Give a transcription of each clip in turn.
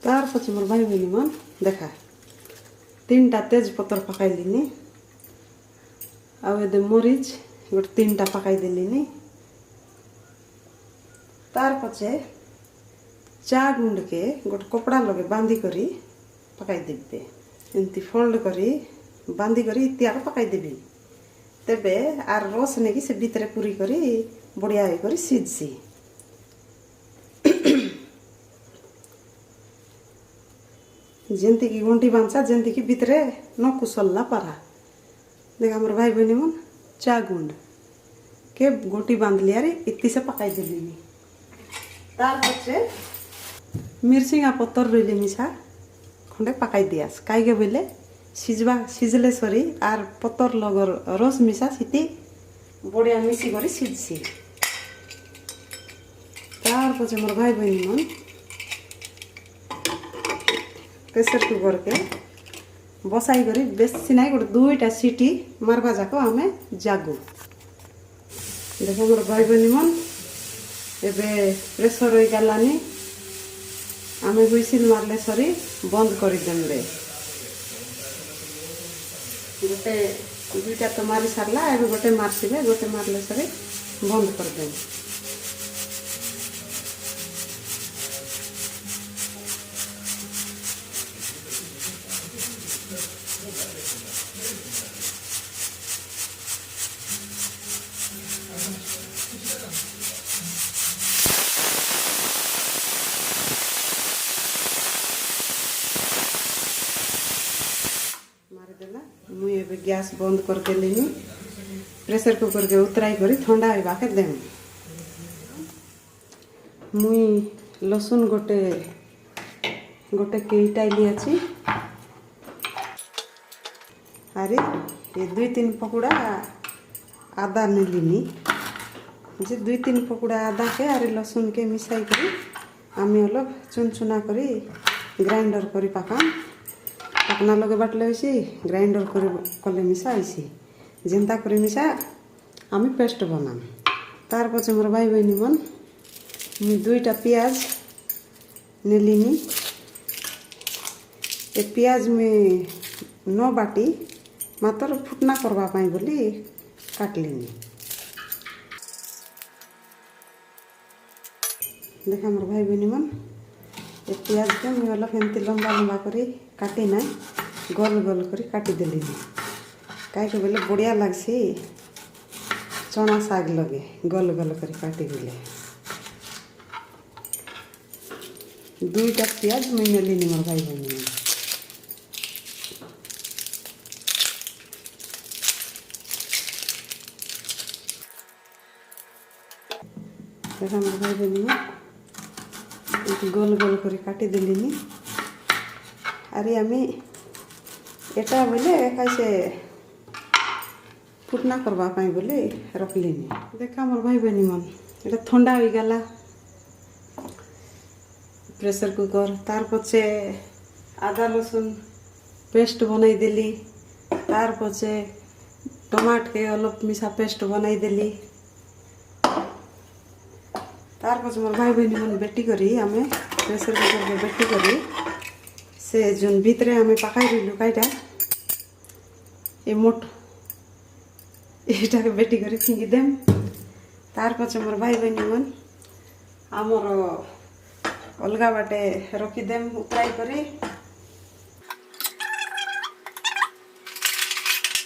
तार पछे मोर भाई बहनी मन देखा 3टा तेज पत्तर पकाइलिनी आउ मरीच गोटे 3टा पकाई देलिनी। तार पछे चा गुंड के गोटे कपड़ा लगे बांधी करी पकाई देबे एमती फोल्ड करी बांधी करी इत्याग पकाई देबी तेबे आर रस नेकी से भीतर पूरी करी बढ़िया करी सीझसी। जेंती की गुंटी बांचा जेंती की भीतर न कुसलला पारा देख हमर भाई बहनी मन चा गुंड के गोटी बांध लिया रे इत्ती से पकाई देलिनी। तार पछे मिर्चिंगा पत्तर रही मिसा खंडे पकाई दियास कई बोले सिझले सरी आर पत्तर लगर रस मिसा सीती बढ़िया मिसी कर सीझसी। तार पछे मोर भाई बहनी मन प्रेसर कुकर के बसाई करी बेसी ना गोटे 2टा सीटी मारवा जाक आमे जागु। देख मोर भाई बहनी मन एबे प्रेसर हो गलानी आमे हुइसिल मारले सरी बंद कर देबे। गोटे 2टा तो मारी सारला एबे गोटे मारसिबे गोटे मारले सरी बंद कर देबे। मारिदेला मुई एबे गैस बंद कर देलिनी प्रेसर कुकर के उतराई करी ठंडा होइबा के देम। मुई लसुन गोटे गोटे केईटाइली अछि अरे ये 2-3 पकुड़ा आदा नेलिनी जे 2-3 पकुड़ा आदा के अरे लसुन के मिसाई करी आमे अलग चुनचुना करी ग्राइंडर करी पकना लगे बाटले होइसी ग्राइंडर कर कले मिसा होइसी जेंता करी मिसा आमी पेस्ट बनाम। तार पछे मोर भाई बहनी मन मुई 2टा प्याज नेलिनी ए प्याज में न बाटी मात्र फुटना करबा पाई बोली काटलिनी। देखा मोर भाई बहनी मन ए प्याज के मुई अलग एमती लंबा लंबा करी काटी ना गोल गोल करी काटी देलिनी कहीं बोले बढ़िया लगसी चना साग लगे गोल गोल करी काटी देले। 2टा प्याज मुई नेलिनी मोर भाई बहनी मन देखा मोर भाई बहनी मन गोल गोल करी काटी देलिनी। अरे आमी एटा बोले कैसे फुटना करबा पाई बोले रखलिनी। देखा मोर भाई बहनी मन एटा ठंडा हो गला प्रेसर कुकर तार पछे आदा लसुन पेस्ट बनाई देली तार पछे टमाट के अलग मिसा पेस्ट बनाई देली। तार पछे मोर भाई बहनी मन बेटी करी आमे प्रेसर कुकर के बेटी करी से जोन भीतरे आमे पकाई रही कईटा ए मोट एटा के बेटी करी फिंगी देम। तार पछे मोर भाई बहनी मन आमर अलगा बाटे रखी देम उतराई करी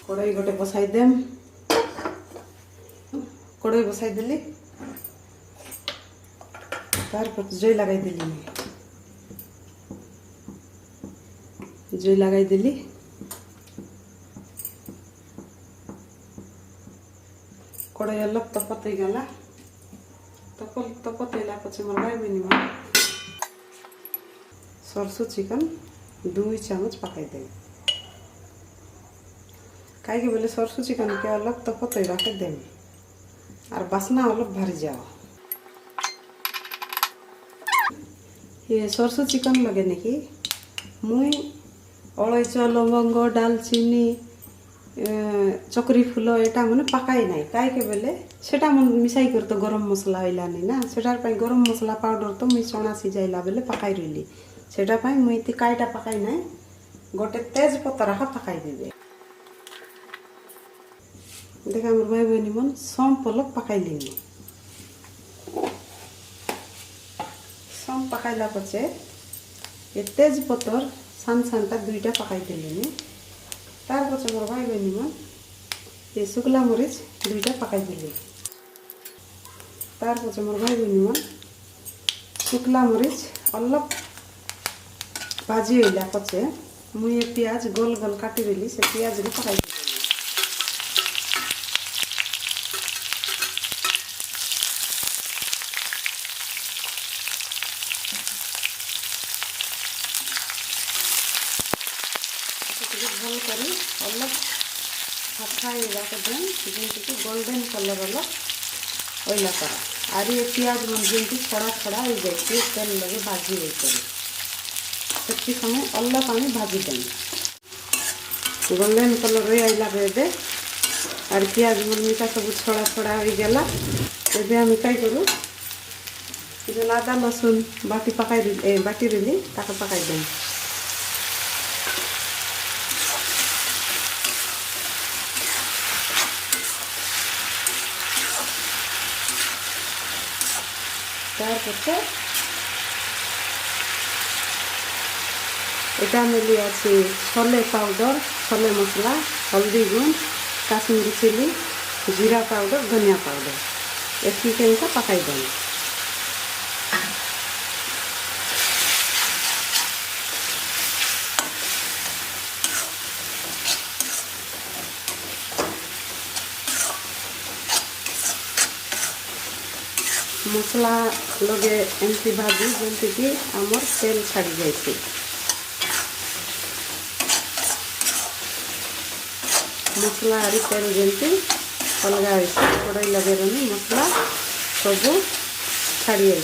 कड़ाई गोटे बसाई देम कड़ाई बसाई देली तार पछे जई लगाई देली जई लगाई देली कड़ाई अलग तपत हो गला तपत होला पछे मोर भाई बहनी मन सरसों चिकन 2 चामच पकाई दे कहीं बोले सरसों चिकन के अलग तपत हो के देम और बासना अलग भारी जाओ। ये सरसों चिकन लगे नेकी मुई अलैच लवंग दालचीनी चक्री फूल एटा मैंने पकाई ना कहीं बोले सेटा मन मिसाई कर तो गरम मसला होलानी ना सेटार गरम मसला पाउडर तो मुई चना सिझाइला बेले पकाई रही सेटा पाई मुई ती काईटा पकाई ना गोटे तेज पत्ता पकाई देबे। देखा मोर भाई बहनी मन सम पलक पकाई लेनी। सम पकाइला पचे ये तेज पत्तर सान सानटा दुईटा पकाई देली। तार पचे मोर भाई बहनी मन ये शुक्ला मरीच दुईटा पकाई देली। तार पचे मोर भाई बहनी मन शुक्ला मरीच अलग भाजी होला पचे मुई प्याज गोल गोल काटी देली से प्याज भी पकाई देली। भल करी अलग हाथा जमी गोल्डन कलर अलग ओला करा आर ये प्याज मन जमी छड़ा छड़ा हो जाए तेल लगे भाजी से समय अलग आम भाजी दें गोल्डन कलर आइला बेबे आर प्याज मन मिसा सब छड़ा छड़ा हो गला। एबे आम कई करूँ जो आदा लसुन बाटी पकाई बाटी देली ताके पकाई दें। तार पचे এটা মিলি আছে छोले पाउडर छोले मसला हल्दी गुण काश्मीरी चिली जीरा पाउडर धनिया पाउडर एक इनका पकाई दें। मसला लगे एमती भाजी जमती कि आमर तेल छाड़ी जाए। मसला आरी तेल जमती अलग कड़ाई लगे रही मसला सब छाड़ी आई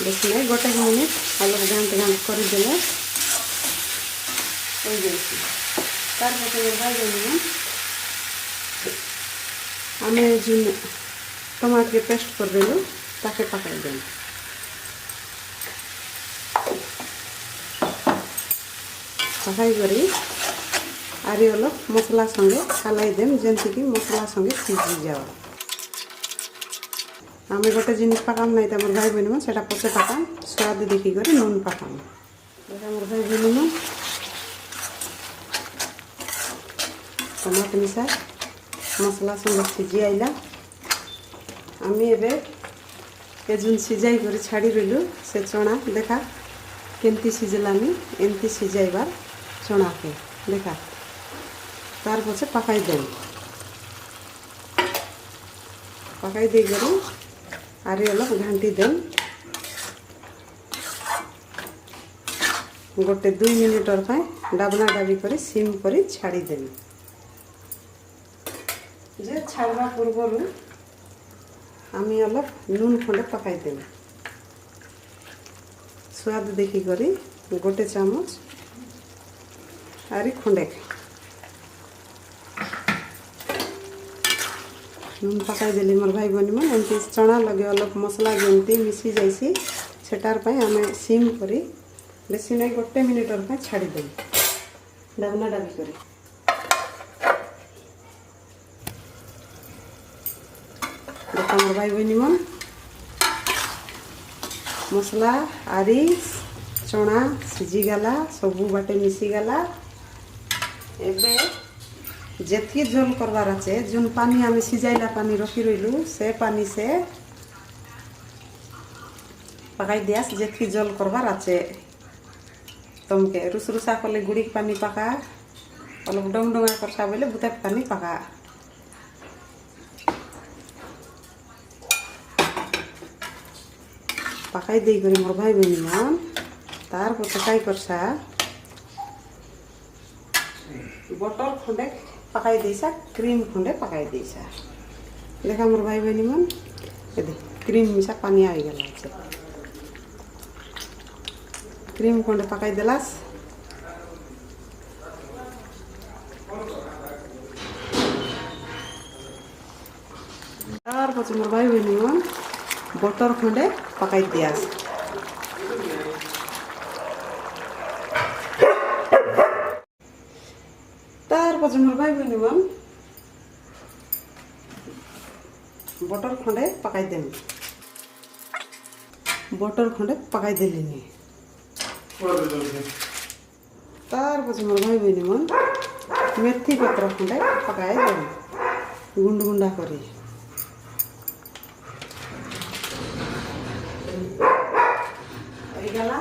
बेस नहीं गोटे मिनिट अलग घाट घाट करदे हो जाए। तार भाई आम जो टमाटर के पेस्ट कर देलु ताके पकाई दें। पकाई करी आरी अलग मसला संगे हलाई देम जमती कि मसला संगे सीझी जाओ। आम गोटे जिन पकाम ना मोर भाई बहनी से पचे पकाम स्वाद देखिक नून पकाम। मोर भाई बहनी मन टमाटर मिसा मसला संगे सीझी आइला आम ए जो सीझाई कर छाड़ी रही से चना देखा केमती सीझलानी एमती सीझाइबार चना के देखा। तार पचे पकाई दें पकाई दे करी आरी अलग घाटी दें गोटे 2 मिनिट डाबना डाबी कर सिम कर छाड़ी दें। जे छाड़वा पूर्वर आम अलग नून खंडे पकाई दें स्वाद देखिक गोटे चामच आरी खंडे नून पकाई देली। मोर भाई बहनी मन एमती चना लगे अलग मसला जमती मिसी जाइसी सेटार आम सिम करी बेसी नहीं गोटे मिनिटर छाड़ी दें डाबना डाबी करी। देखा मोर भाई बहनी मन मसला आरी चना सीझी गला सबू बाटे मिसी गला। एबे जेतकी झोल करवार अच्छे जोन पानी आम सीझाइला पानी रखी रही से पानी से पकाई दियास जेतकी झोल करवार अच्छे तुमके रुसरुसा कले गुड़ी पानी पका अलग डंग डंगा करसा बोले बुता पानी पका। पकाई दे करी मोर भाई बहनी मन तार पकाई करसा बटर खंडे पकाई देसा क्रीम खंडे पकाई देसा। देखा मोर भाई बहनी मन ए क्रीम मिसा पानी आई गला क्रीम खंडे पकाई देलास तार पचे मोर भाई बहनी मन बटर खंडे पकाई दियास तार पछे मोर भाई बहनी मन बटर खंडे पकाई देम बटर खंडे पकाई देलिनी तार पछे मोर भाई बहनी मन मेथी पत्र खंडे पकाई देम गुंड गुंडा करी गला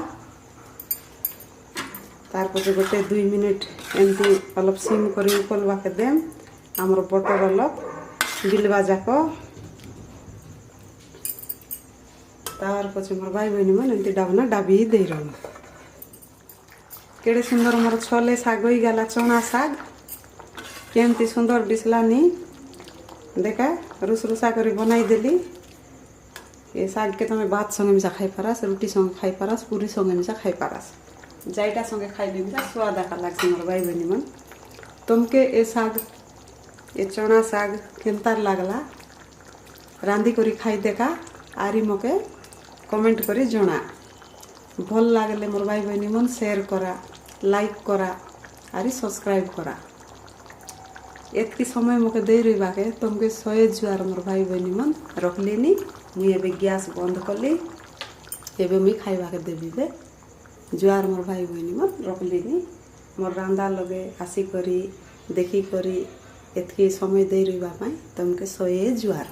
तार पछे गोटे 2 मिनिट एमती अलप सिम करी उकलवा के देम आमर बटर अलप बिलवा जाक तार पछे मोर भाई बहनी मन एमती डाबना डाबी दे रहन केड़े सुंदर मोर छोले साग होई गला चना साग केमती सुंदर दिसलानी देखा रुसरुसा करी बनाई देली ये साग के तुम्हें भात संगे मिसा खाई पारास रुटी संगे खाई पारास पूरी संगे मिसा खाई पारास जाइटा संगे खाई मिसा स्वाद आका लागছে मोर भाई बहनी मन तुमके ए साग ये चना साग केमतार लागला रांधी करी खाई देखा आरी मके कमेंट करी जना भल लागले मोर भाई बहनी मन शेयर करा लाइक करा आरी सब्सक्राइब करा एतकी समय मके दे रही बाके तुमके 100 जुआर मोर भाई बहनी मन रखलीनी मुई एबे गैस बंद कली एबे मुई खाइबा के देबी बे जुआर मोर भाई बहनी मन रखलीनी मोर रांदा लगे आसी करी देखी करी एतकी समय दे रही बा तुमके 100 जुआर।